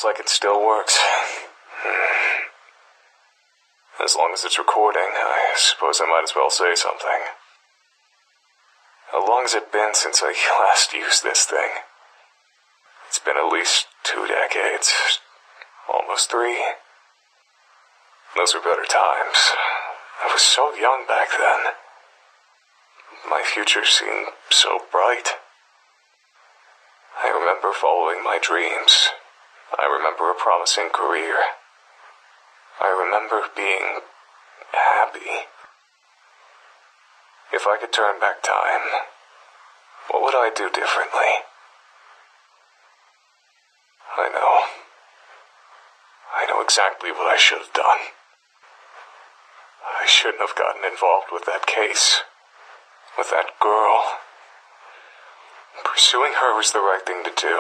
Looks like it still works. As long as it's recording, I suppose I might as well say something. How long has it been since I last used this thing? It's been at least 2 decades. Almost 3. Those were better times. I was so young back then. My future seemed so bright. I remember following my dreams. I remember a promising career. I remember being happy. If I could turn back time, what would I do differently? I know exactly what I should have done. I shouldn't have gotten involved with that case, with that girl. Pursuing her was the right thing to do.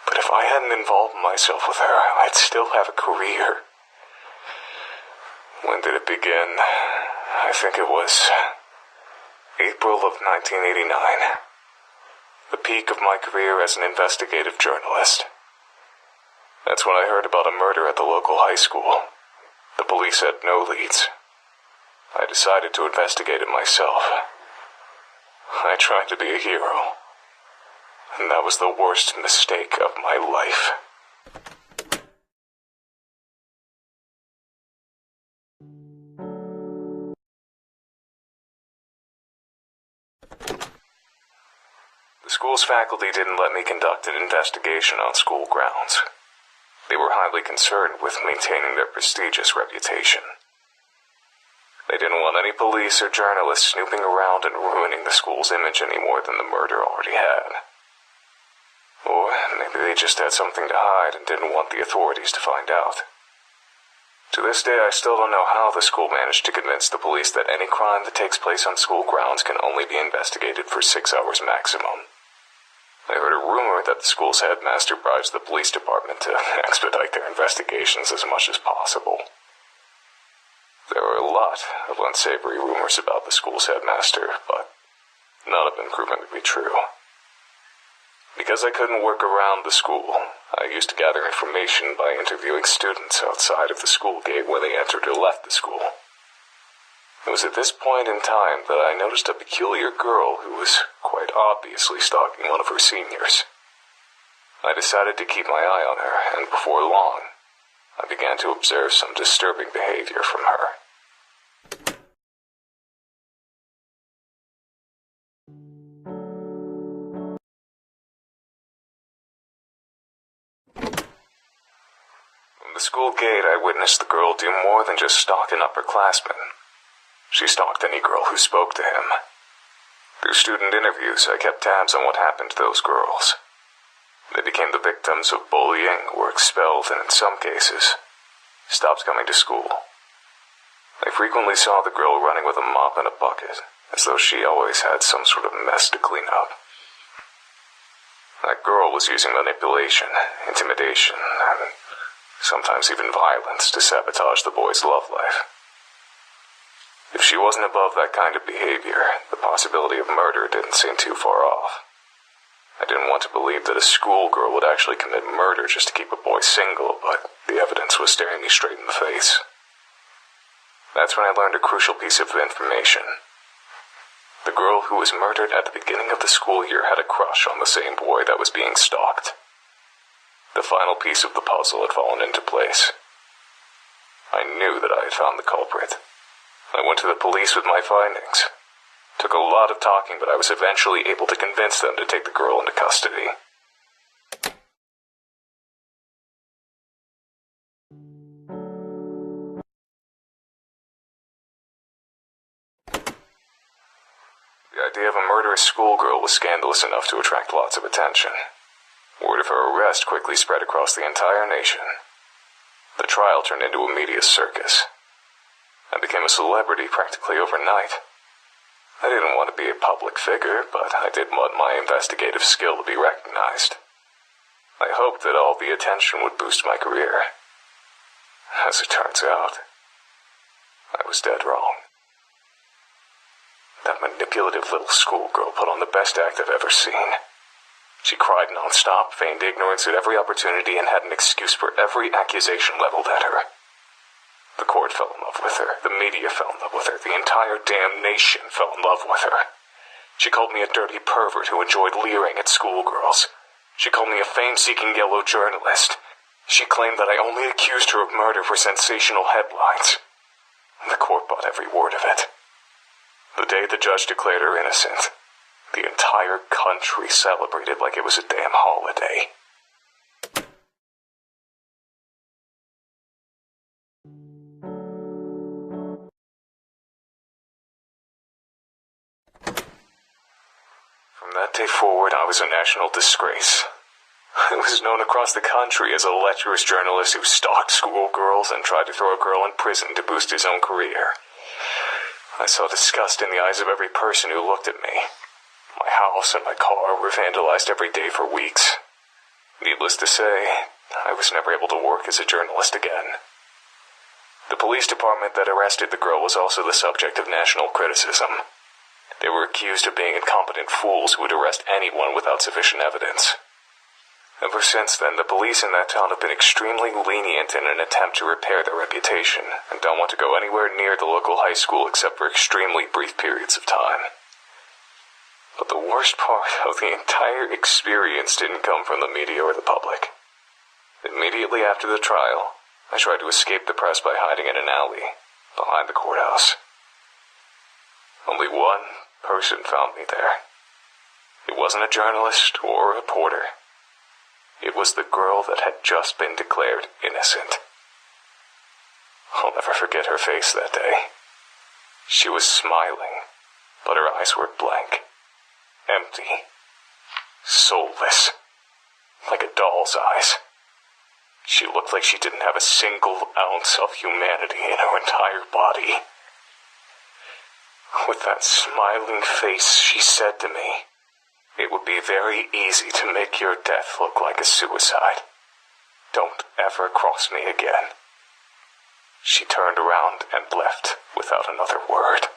But if I hadn't involved myself with her, I'd still have a career. When did it begin? I think it was April of 1989. The peak of my career as an investigative journalist. That's when I heard about a murder at the local high school. The police had no leads. I decided to investigate it myself. I tried to be a hero. And that was the worst mistake of my life. The school's faculty didn't let me conduct an investigation on school grounds. They were highly concerned with maintaining their prestigious reputation. They didn't want any police or journalists snooping around and ruining the school's image any more than the murder already had. Or maybe they just had something to hide and didn't want the authorities to find out. To this day, I still don't know how the school managed to convince the police that any crime that takes place on school grounds can only be investigated for 6 hours maximum. I heard a rumor that the school's headmaster bribes the police department to expedite their investigations as much as possible. There were a lot of unsavory rumors about the school's headmaster, but none of them proven to be true. Because I couldn't work around the school, I used to gather information by interviewing students outside of the school gate when they entered or left the school. It was at this point in time that I noticed a peculiar girl who was quite obviously stalking one of her seniors. I decided to keep my eye on her, and before long, I began to observe some disturbing behavior from her. From the school gate, I witnessed the girl do more than just stalk an upperclassman. She stalked any girl who spoke to him. Through student interviews, I kept tabs on what happened to those girls. They became the victims of bullying, were expelled, and in some cases, stopped coming to school. I frequently saw the girl running with a mop and a bucket, as though she always had some sort of mess to clean up. That girl was using manipulation, intimidation, and sometimes even violence to sabotage the boy's love life. If she wasn't above that kind of behavior, the possibility of murder didn't seem too far off. I didn't want to believe that a schoolgirl would actually commit murder just to keep a boy single, but the evidence was staring me straight in the face. That's when I learned a crucial piece of information. The girl who was murdered at the beginning of the school year had a crush on the same boy that was being stalked. The final piece of the puzzle had fallen into place. I knew that I had found the culprit. I went to the police with my findings. Took a lot of talking, but I was eventually able to convince them to take the girl into custody. The idea of a murderous schoolgirl was scandalous enough to attract lots of attention. Word of her arrest quickly spread across the entire nation. The trial turned into a media circus. I became a celebrity practically overnight. I didn't want to be a public figure, but I did want my investigative skill to be recognized. I hoped that all the attention would boost my career. As it turns out, I was dead wrong. That manipulative little schoolgirl put on the best act I've ever seen. She cried non-stop, feigned ignorance at every opportunity, and had an excuse for every accusation leveled at her. The court fell in love with her. The media fell in love with her. The entire damn nation fell in love with her. She called me a dirty pervert who enjoyed leering at schoolgirls. She called me a fame-seeking yellow journalist. She claimed that I only accused her of murder for sensational headlines. The court bought every word of it. The day the judge declared her innocent, the entire country celebrated like it was a damn holiday. From that day forward, I was a national disgrace. I was known across the country as a lecherous journalist who stalked schoolgirls and tried to throw a girl in prison to boost his own career. I saw disgust in the eyes of every person who looked at me. My house and my car were vandalized every day for weeks. Needless to say, I was never able to work as a journalist again. The police department that arrested the girl was also the subject of national criticism. They were accused of being incompetent fools who would arrest anyone without sufficient evidence. Ever since then, the police in that town have been extremely lenient in an attempt to repair their reputation, and don't want to go anywhere near the local high school except for extremely brief periods of time. But the worst part of the entire experience didn't come from the media or the public. Immediately after the trial, I tried to escape the press by hiding in an alley behind the courthouse. Only one person found me there. It wasn't a journalist or a reporter. It was the girl that had just been declared innocent. I'll never forget her face that day. She was smiling, but her eyes were blank, empty, soulless, like a doll's eyes. She looked like she didn't have a single ounce of humanity in her entire body. With that smiling face, she said to me, "It would be very easy to make your death look like a suicide. Don't ever cross me again." She turned around and left without another word.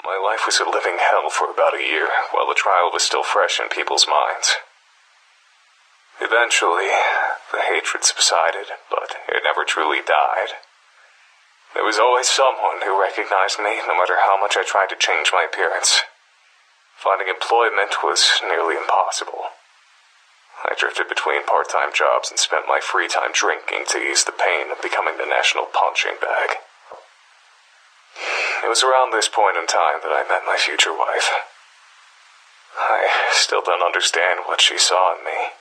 My life was a living hell for about a year, while the trial was still fresh in people's minds. Eventually, the hatred subsided, but it never truly died. There was always someone who recognized me, no matter how much I tried to change my appearance. Finding employment was nearly impossible. I drifted between part-time jobs and spent my free time drinking to ease the pain of becoming the national punching bag. It was around this point in time that I met my future wife. I still don't understand what she saw in me.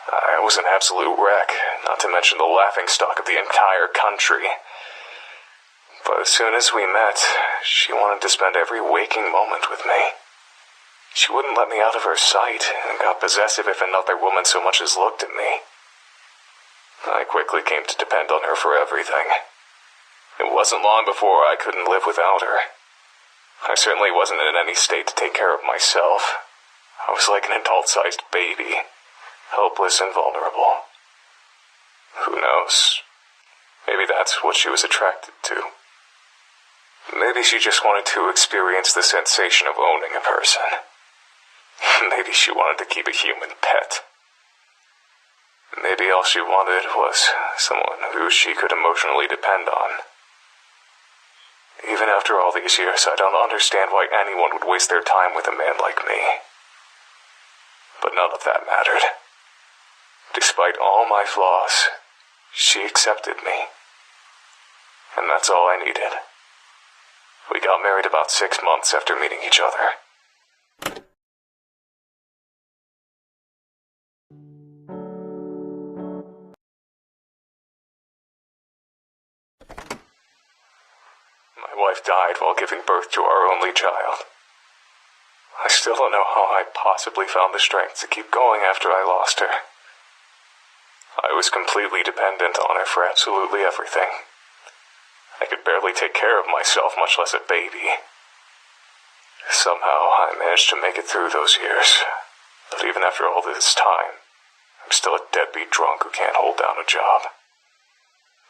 I was an absolute wreck, not to mention the laughingstock of the entire country. But as soon as we met, she wanted to spend every waking moment with me. She wouldn't let me out of her sight, and got possessive if another woman so much as looked at me. I quickly came to depend on her for everything. It wasn't long before I couldn't live without her. I certainly wasn't in any state to take care of myself. I was like an adult-sized baby, helpless and vulnerable. Who knows? Maybe that's what she was attracted to. Maybe she just wanted to experience the sensation of owning a person. Maybe she wanted to keep a human pet. Maybe all she wanted was someone who she could emotionally depend on. Even after all these years, I don't understand why anyone would waste their time with a man like me. But none of that mattered. Despite all my flaws, she accepted me. And that's all I needed. We got married about 6 months after meeting each other. My wife died while giving birth to our only child. I still don't know how I possibly found the strength to keep going after I lost her. I was completely dependent on her for absolutely everything. I could barely take care of myself, much less a baby. Somehow, I managed to make it through those years. But even after all this time, I'm still a deadbeat drunk who can't hold down a job.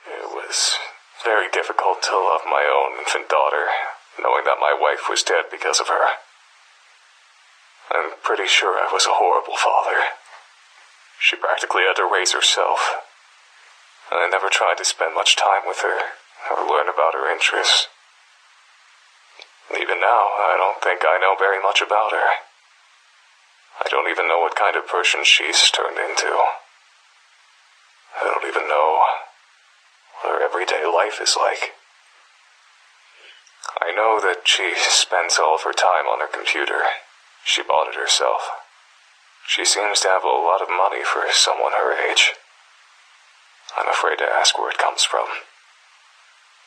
It was very difficult to love my own infant daughter, knowing that my wife was dead because of her. I'm pretty sure I was a horrible father. She practically had to raise herself. I never tried to spend much time with her or learn about her interests. Even now, I don't think I know very much about her. I don't even know what kind of person she's turned into. I don't even know what her everyday life is like. I know that she spends all of her time on her computer. She bought it herself. She seems to have a lot of money for someone her age. I'm afraid to ask where it comes from.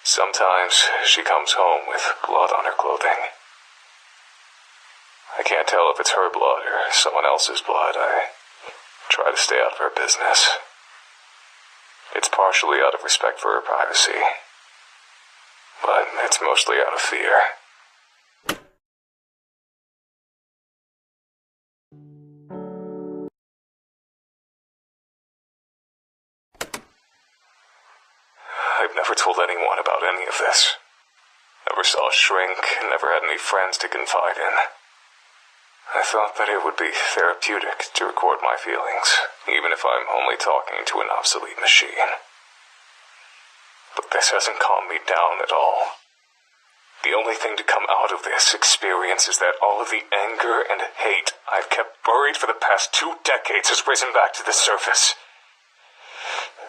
Sometimes she comes home with blood on her clothing. I can't tell if it's her blood or someone else's blood. I try to stay out of her business. It's partially out of respect for her privacy, but it's mostly out of fear. I've never told anyone about any of this. Never saw a shrink, never had any friends to confide in. I thought that it would be therapeutic to record my feelings, even if I'm only talking to an obsolete machine. But this hasn't calmed me down at all. The only thing to come out of this experience is that all of the anger and hate I've kept buried for the past 2 decades has risen back to the surface.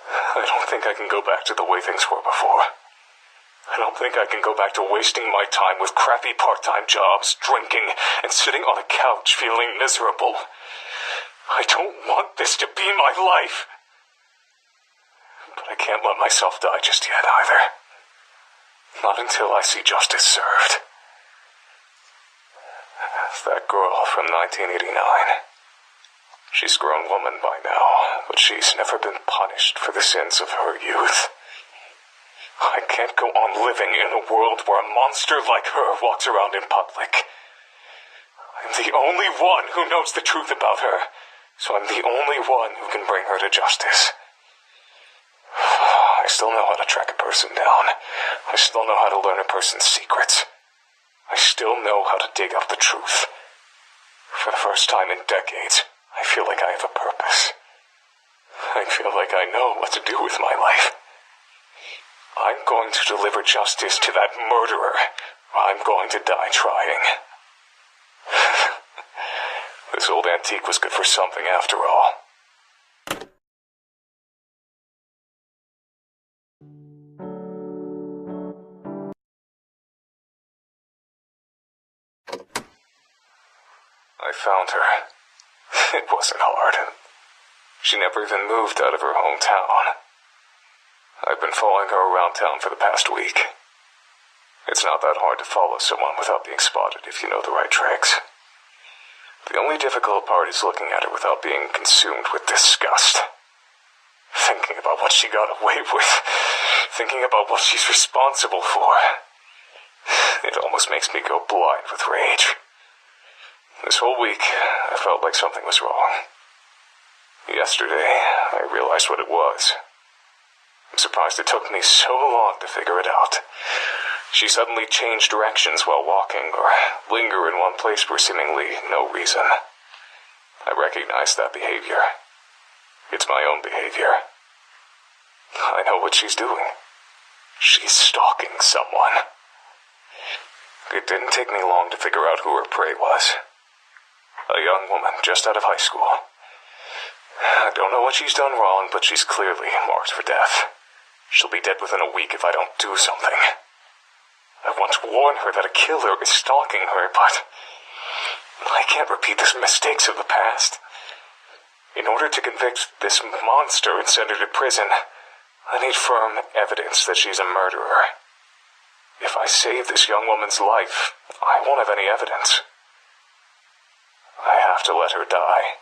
I don't think I can go back to the way things were before. I don't think I can go back to wasting my time with crappy part-time jobs, drinking, and sitting on a couch feeling miserable. I don't want this to be my life. But I can't let myself die just yet either. Not until I see justice served. That girl from 1989. She's a grown woman by now, but she's never been punished for the sins of her youth. I can't go on living in a world where a monster like her walks around in public. I'm the only one who knows the truth about her, so I'm the only one who can bring her to justice. I still know how to track a person down. I still know how to learn a person's secrets. I still know how to dig up the truth. For the first time in decades, I feel like I have a purpose. I feel like I know what to do with my life. I'm going to deliver justice to that murderer. I'm going to die trying. This old antique was good for something after all. I found her. It wasn't hard. She never even moved out of her hometown. I've been following her around town for the past week. It's not that hard to follow someone without being spotted if you know the right tricks. The only difficult part is looking at her without being consumed with disgust. Thinking about what she got away with. Thinking about what she's responsible for. It almost makes me go blind with rage. This whole week, I felt like something was wrong. Yesterday, I realized what it was. I'm surprised it took me so long to figure it out. She suddenly changed directions while walking, or linger in one place for seemingly no reason. I recognized that behavior. It's my own behavior. I know what she's doing. She's stalking someone. It didn't take me long to figure out who her prey was. A young woman just out of high school. I don't know what she's done wrong, but she's clearly marked for death. She'll be dead within a week if I don't do something. I want to warn her that a killer is stalking her, but I can't repeat the mistakes of the past. In order to convict this monster and send her to prison, I need firm evidence that she's a murderer. If I save this young woman's life, I won't have any evidence. I have to let her die.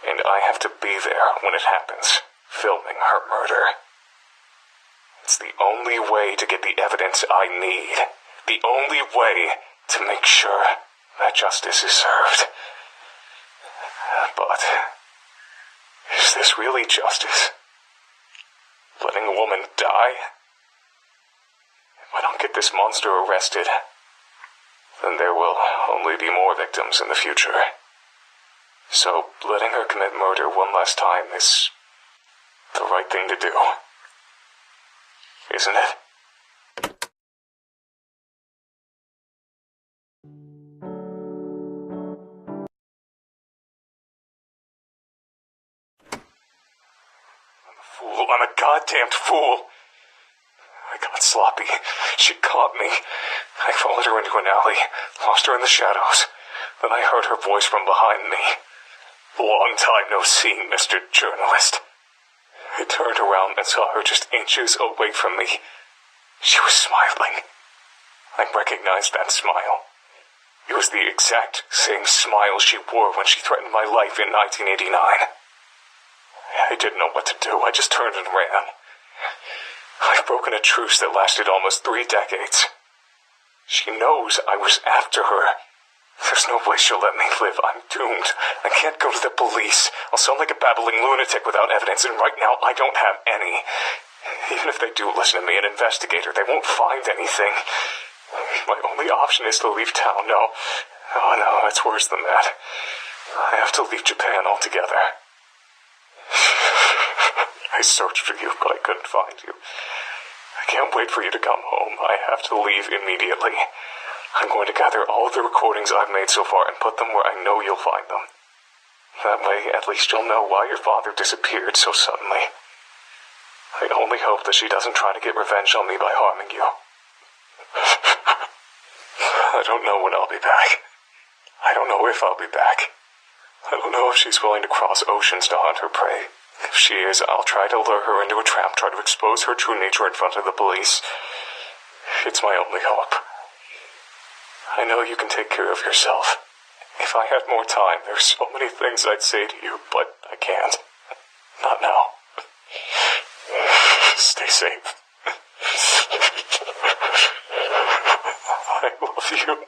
And I have to be there when it happens, filming her murder. It's the only way to get the evidence I need. The only way to make sure that justice is served. But this really justice? Letting a woman die? If I don't get this monster arrested, then there will only be more victims in the future. So, letting her commit murder one last time is the right thing to do. Isn't it? I'm a goddamned fool. I got sloppy. She caught me. I followed her into an alley, lost her in the shadows. Then I heard her voice from behind me. Long time no see, Mr. Journalist. I turned around and saw her just inches away from me. She was smiling. I recognized that smile. It was the exact same smile she wore when she threatened my life in 1989. I didn't know what to do. I just turned and ran. I've broken a truce that lasted almost 3 decades. She knows I was after her. There's no way she'll let me live. I'm doomed. I can't go to the police. I'll sound like a babbling lunatic without evidence, and right now I don't have any. Even if they do listen to me and investigate her, they won't find anything. My only option is to leave town. No. Oh, no, it's worse than that. I have to leave Japan altogether. I searched for you, but I couldn't find you. I can't wait for you to come home. I have to leave immediately. I'm going to gather all of the recordings I've made so far and put them where I know you'll find them. That way, at least you'll know why your father disappeared so suddenly. I only hope that she doesn't try to get revenge on me by harming you. I don't know when I'll be back. I don't know if I'll be back. I don't know if she's willing to cross oceans to hunt her prey. If she is, I'll try to lure her into a trap, try to expose her true nature in front of the police. It's my only hope. I know you can take care of yourself. If I had more time, there's so many things I'd say to you, but I can't. Not now. Stay safe. I love you.